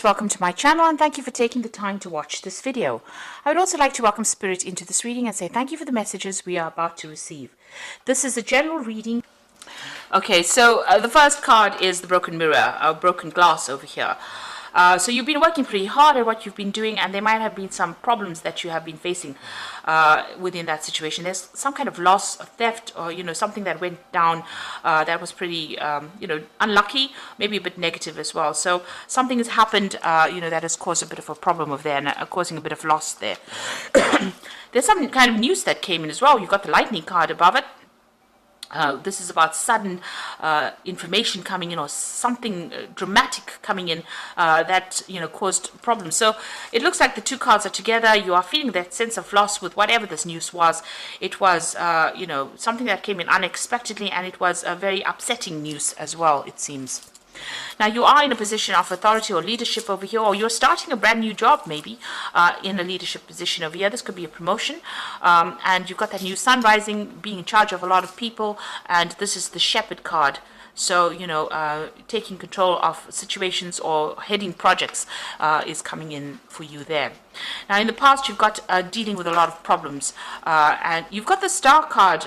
Welcome to my channel and thank you for taking the time to watch this video. I would also like to welcome Spirit into this reading and say thank you for the messages we are about to receive. This is a general reading. Okay, so the first card is the broken mirror, broken glass over here. So you've been working pretty hard at what you've been doing, and there might have been some problems that you have been facing within that situation. There's some kind of loss, or theft, or something that went down that was pretty unlucky, maybe a bit negative as well. So something has happened that has caused a bit of a problem over there and causing a bit of loss there. There's some kind of news that came in as well. You've got the lightning card above it. This is about sudden information coming in, or something dramatic coming in that caused problems. So it looks like the two cards are together. You are feeling that sense of loss with whatever this news was. It was something that came in unexpectedly, and it was a very upsetting news as well, it seems. Now you are in a position of authority or leadership over here, or you're starting a brand new job maybe in a leadership position over here. This could be a promotion, and you've got that new sun rising, being in charge of a lot of people, and this is the Shepherd card. So taking control of situations or heading projects is coming in for you there. Now in the past you've got dealing with a lot of problems, and you've got the Star card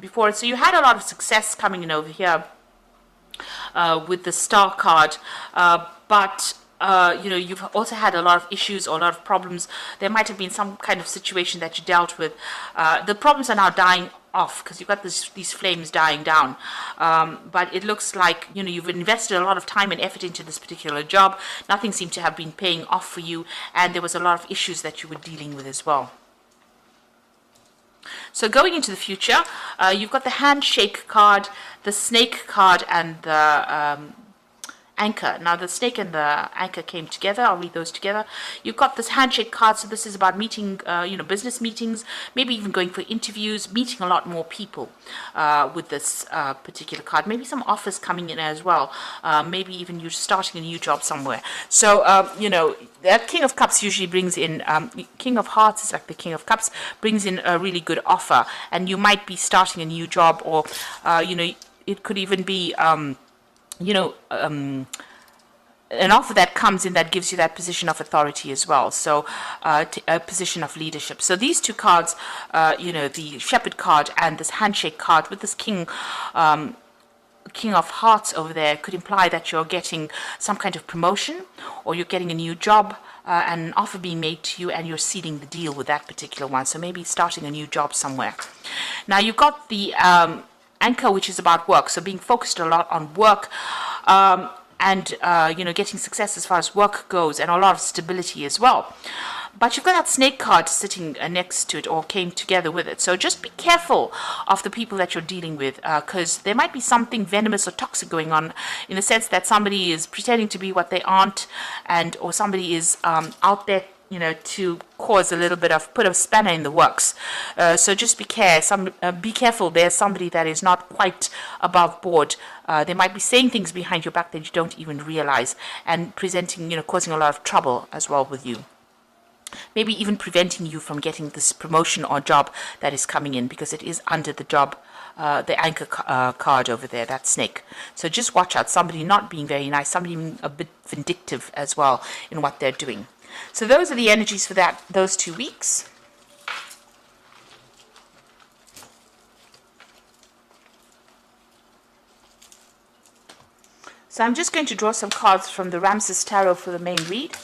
before it, so you had a lot of success coming in over here with the Star card, but you've also had a lot of issues or a lot of problems. There might have been some kind of situation that you dealt with. The problems are now dying off because you've got these flames dying down, but it looks like you've invested a lot of time and effort into this particular job. Nothing seemed to have been paying off for you, and there was a lot of issues that you were dealing with as well. So going into the future, you've got the handshake card, the snake card, and the anchor. Now the snake and the anchor came together. I'll read those together. You've got this handshake card, so this is about meeting, business meetings, maybe even going for interviews, meeting a lot more people with this particular card. Maybe some offers coming in as well. Maybe even you're starting a new job somewhere. So, that King of Cups usually brings in, King of Hearts is like the King of Cups, brings in a really good offer. And you might be starting a new job, or, it could even be, an offer that comes in that gives you that position of authority as well, so a position of leadership. So these two cards, the Shepherd card and this handshake card with this King of Hearts over there, could imply that you're getting some kind of promotion, or you're getting a new job, and an offer being made to you, and you're sealing the deal with that particular one. So maybe starting a new job somewhere. Now you've got the anchor, which is about work, so being focused a lot on work, and getting success as far as work goes, and a lot of stability as well. But you've got that snake card sitting next to it, or came together with it. So just be careful of the people that you're dealing with, because there might be something venomous or toxic going on, in the sense that somebody is pretending to be what they aren't, or somebody is out there to cause a little bit of, put a spanner in the works. So just be careful. There's somebody that is not quite above board. They might be saying things behind your back that you don't even realize, and presenting, causing a lot of trouble as well with you. Maybe even preventing you from getting this promotion or job that is coming in, because it is under the job, the anchor card over there, that snake. So just watch out. Somebody not being very nice, somebody being a bit vindictive as well in what they're doing. So those are the energies for those 2 weeks. So I'm just going to draw some cards from the Ramses Tarot for the main read.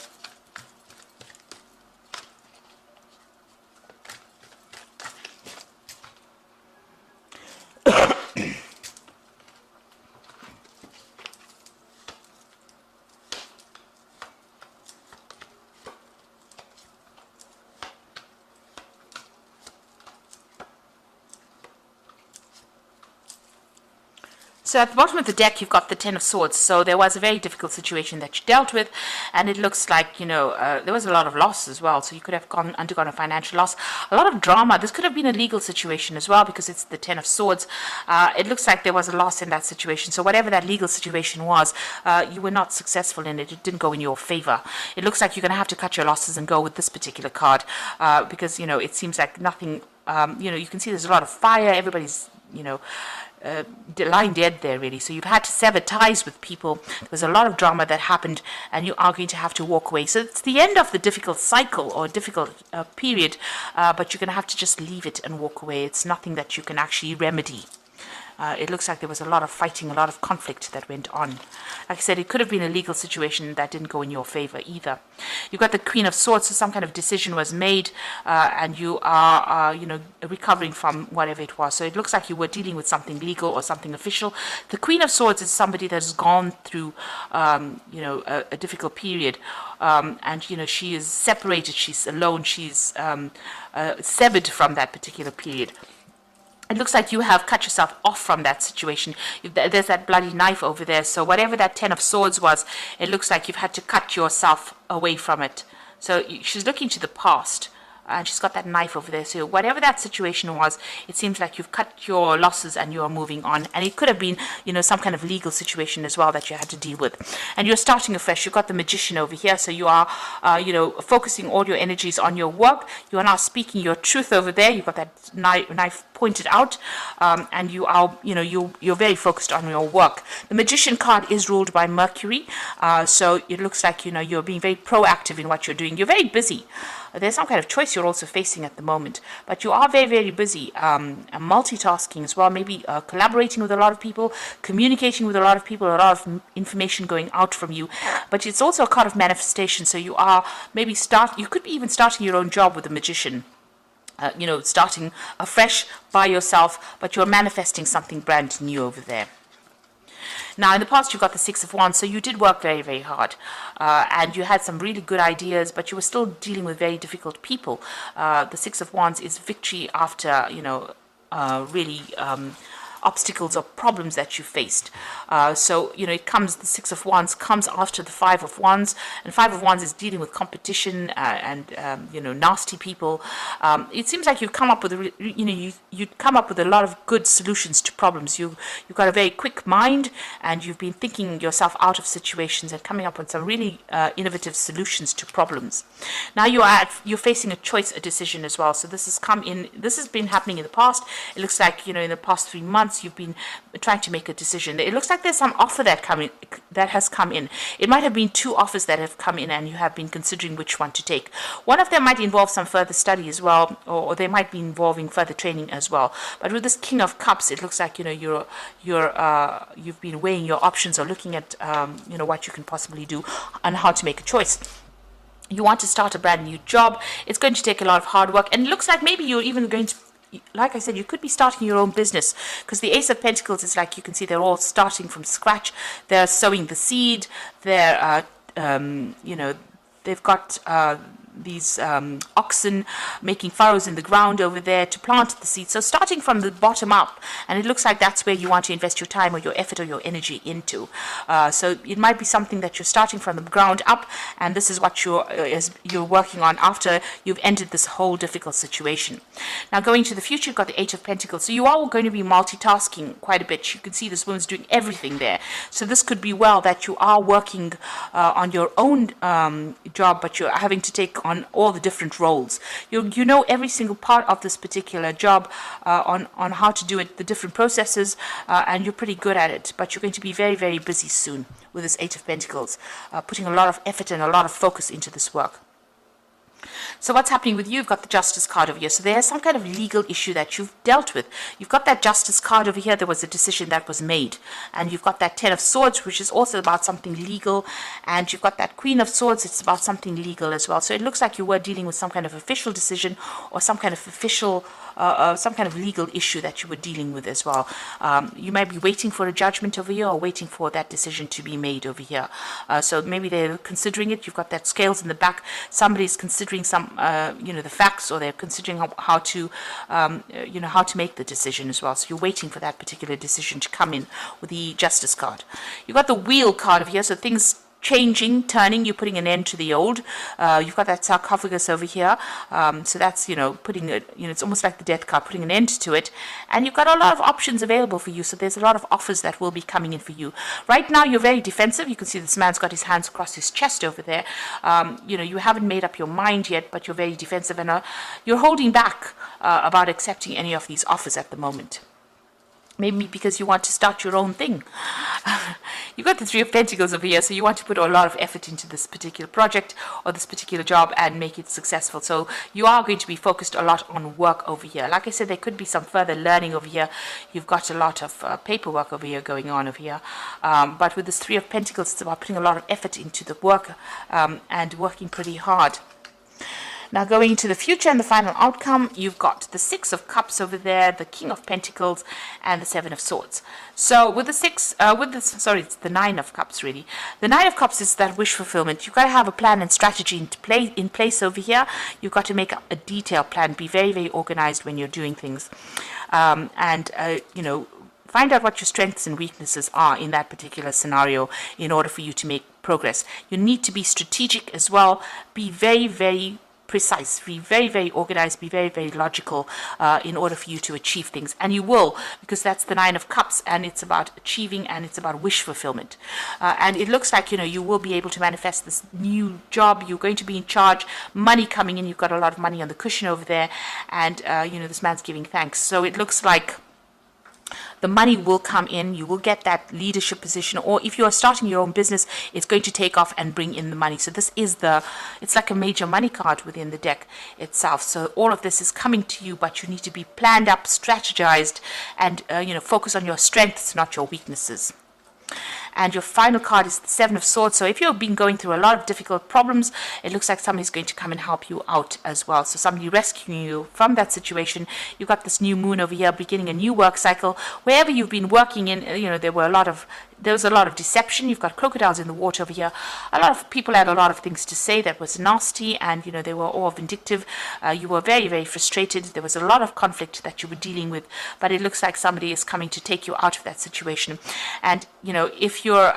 So at the bottom of the deck, you've got the Ten of Swords. So there was a very difficult situation that you dealt with, and it looks like, there was a lot of loss as well. So you could have undergone a financial loss, a lot of drama. This could have been a legal situation as well, because it's the Ten of Swords. It looks like there was a loss in that situation. So whatever that legal situation was, you were not successful in it. It didn't go in your favor. It looks like you're going to have to cut your losses and go with this particular card, because, it seems like nothing, you can see there's a lot of fire. Everybody's, lying dead there, really. So you've had to sever ties with people. There was a lot of drama that happened, and you are going to have to walk away. So it's the end of the difficult cycle or difficult period, but you're going to have to just leave it and walk away. It's nothing that you can actually remedy. It looks like there was a lot of fighting, a lot of conflict that went on. Like I said, it could have been a legal situation that didn't go in your favor either. You've got the Queen of Swords, so some kind of decision was made, and you are, recovering from whatever it was. So it looks like you were dealing with something legal or something official. The Queen of Swords is somebody that has gone through, a difficult period, and she is separated. She's alone. She's severed from that particular period. It looks like you have cut yourself off from that situation. There's that bloody knife over there. So whatever that 10 of Swords was, it looks like you've had to cut yourself away from it. So she's looking to the past. And she's got that knife over there. So whatever that situation was, it seems like you've cut your losses and you're moving on. And it could have been, some kind of legal situation as well that you had to deal with. And you're starting afresh. You've got the Magician over here. So you are, focusing all your energies on your work. You are now speaking your truth over there. You've got that knife pointed out. And you are, you're very focused on your work. The Magician card is ruled by Mercury. So it looks like, you're being very proactive in what you're doing. You're very busy. There's some kind of choice you're also facing at the moment, but you are very, very busy, multitasking as well, maybe collaborating with a lot of people, communicating with a lot of people, a lot of information going out from you, but it's also a card of manifestation, so you are maybe you could be even starting your own job with the Magician. Starting afresh by yourself, but you're manifesting something brand new over there. Now, in the past, you got the Six of Wands, so you did work very, very hard. And you had some really good ideas, but you were still dealing with very difficult people. The Six of Wands is victory after, really obstacles or problems that you faced. The Six of Wands comes after the Five of Wands, and Five of Wands is dealing with competition and nasty people. It seems like you've come up with you'd come up with a lot of good solutions to problems. You've got a very quick mind, and you've been thinking yourself out of situations and coming up with some really innovative solutions to problems. Now you're facing a choice, a decision as well. So this has been happening in the past. It looks like in the past 3 months you've been trying to make a decision. It looks like there's some offer that has come in. It might have been 2 offers that have come in, and you have been considering which one to take. One of them might involve some further study as well, or they might be involving further training as well. But with this King of Cups, it looks like you've been weighing your options or looking at what you can possibly do and how to make a choice. You want to start a brand new job. It's going to take a lot of hard work, and it looks like maybe you're even going to, like I said, you could be starting your own business, because the Ace of Pentacles is like, you can see they're all starting from scratch. They're sowing the seed. They're, they've got these oxen making furrows in the ground over there to plant the seed. So starting from the bottom up, and it looks like that's where you want to invest your time or your effort or your energy into. So it might be something that you're starting from the ground up, and this is what you're working on after you've ended this whole difficult situation. Now going to the future, you've got the Eight of Pentacles. So you are going to be multitasking quite a bit. You can see this woman's doing everything there. So this could be well that you are working on your own job, but you're having to take on all the different roles. You know every single part of this particular job, on how to do it, the different processes, and you're pretty good at it, but you're going to be very, very busy soon with this Eight of Pentacles, putting a lot of effort and a lot of focus into this work. So what's happening with you? You've got the Justice card over here. So there's some kind of legal issue that you've dealt with. You've got that Justice card over here. There was a decision that was made. And you've got that Ten of Swords, which is also about something legal. And you've got that Queen of Swords. It's about something legal as well. So it looks like you were dealing with some kind of official decision or some kind of official, some kind of legal issue that you were dealing with as well. You might be waiting for a judgment over here or waiting for that decision to be made over here. So maybe they're considering it. You've got that scales in the back. Somebody's considering some, the facts, or they're considering how to make the decision as well. So you're waiting for that particular decision to come in with the Justice card. You've got the Wheel card over here. So things changing, turning, you're putting an end to the old. You've got that Sarcophagus over here. So that's, putting it, it's almost like the Death card, putting an end to it. And you've got a lot of options available for you. So there's a lot of offers that will be coming in for you. Right now, you're very defensive. You can see this man's got his hands across his chest over there. You haven't made up your mind yet, but you're very defensive, and you're holding back about accepting any of these offers at the moment. Maybe because you want to start your own thing. You've got the Three of Pentacles over here, so you want to put a lot of effort into this particular project or this particular job and make it successful. So you are going to be focused a lot on work over here. Like I said, there could be some further learning over here. You've got a lot of paperwork over here going on over here. But with this Three of Pentacles, it's about putting a lot of effort into the work and working pretty hard. Now going into the future and the final outcome, you've got the Six of Cups over there, the King of Pentacles, and the Seven of Swords. So with the it's the Nine of Cups really. The Nine of Cups is that wish fulfillment. You've got to have a plan and strategy in place over here. You've got to make a detailed plan. Be very, very organized when you're doing things, you know, find out what your strengths and weaknesses are in that particular scenario in order for you to make progress. You need to be strategic as well. Be very, very precise, be very, very organized, be very, very logical in order for you to achieve things. And you will, because that's the Nine of Cups, and it's about achieving, and it's about wish fulfillment. And it looks like, you know, you will be able to manifest this new job. You're going to be in charge, money coming in. You've got a lot of money on the cushion over there, and you know, this man's giving thanks. So it looks like the money will come in. You will get that leadership position, or if you are starting your own business, it's going to take off and bring in the money. So this is it's like a major money card within the deck itself. So all of this is coming to you, but you need to be planned up, strategized, and you know, focus on your strengths, not your weaknesses. And your final card is the Seven of Swords. So if you've been going through a lot of difficult problems, it looks like somebody's going to come and help you out as well. So somebody rescuing you from that situation. You've got this new moon over here, beginning a new work cycle. Wherever you've been working in, you know, there was a lot of deception. You've got crocodiles in the water over here. A lot of people had a lot of things to say that was nasty, and you know, they were all vindictive. You were very, very frustrated. There was a lot of conflict that you were dealing with, but it looks like somebody is coming to take you out of that situation. And you know, if you're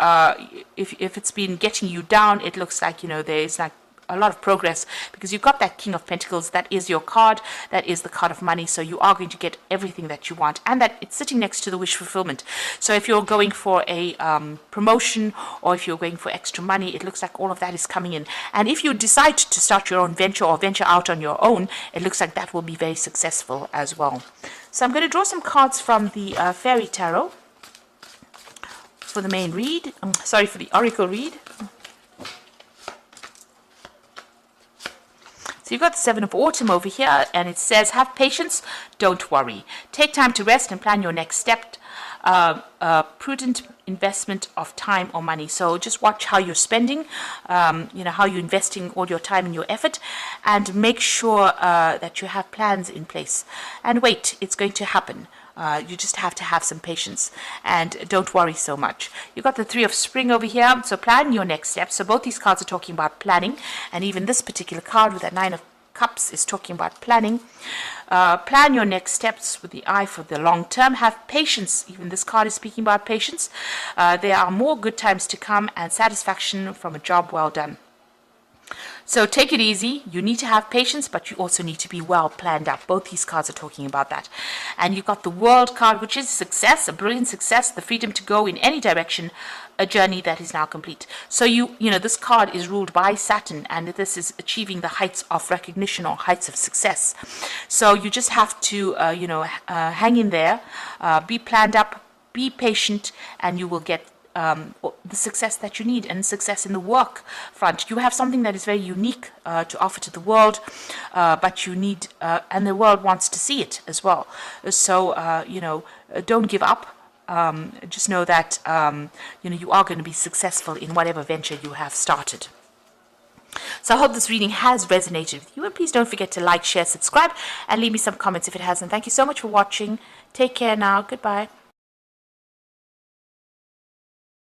if it's been getting you down, it looks like, you know, there's like a lot of progress, because you've got that King of Pentacles. That is your card. That is the card of money. So you are going to get everything that you want, and that it's sitting next to the wish fulfillment. So if you're going for a promotion, or if you're going for extra money, it looks like all of that is coming in. And if you decide to start your own venture or venture out on your own, it looks like that will be very successful as well. So I'm going to draw some cards from the Fairy Tarot for the main read. For the Oracle read. So you've got the Seven of Autumn over here, and it says, have patience, don't worry. Take time to rest and plan your next step. Prudent investment of time or money. So just watch how you're spending, you know, how you're investing all your time and your effort, and make sure that you have plans in place. And wait, it's going to happen. You just have to have some patience, and don't worry so much. You've got the Three of Spring over here, so plan your next steps. So both these cards are talking about planning, and even this particular card with that Nine of Cups is talking about planning. Plan your next steps with the eye for the long term. Have patience. Even this card is speaking about patience. There are more good times to come, and satisfaction from a job well done. So take it easy. You need to have patience, but you also need to be well planned out. Both these cards are talking about that. And you've got the World card, which is success, a brilliant success, the freedom to go in any direction, a journey that is now complete. So you know, this card is ruled by Saturn, and this is achieving the heights of recognition or heights of success. So you just have to, you know, hang in there, be planned up, be patient, and you will get the success that you need, and success in the work front. You have something that is very unique to offer to the world, but you need, and the world wants to see it as well. So, you know, don't give up. Just know that, you know, you are going to be successful in whatever venture you have started. So I hope this reading has resonated with you, and please don't forget to like, share, subscribe, and leave me some comments if it hasn't. Thank you so much for watching. Take care now. Goodbye.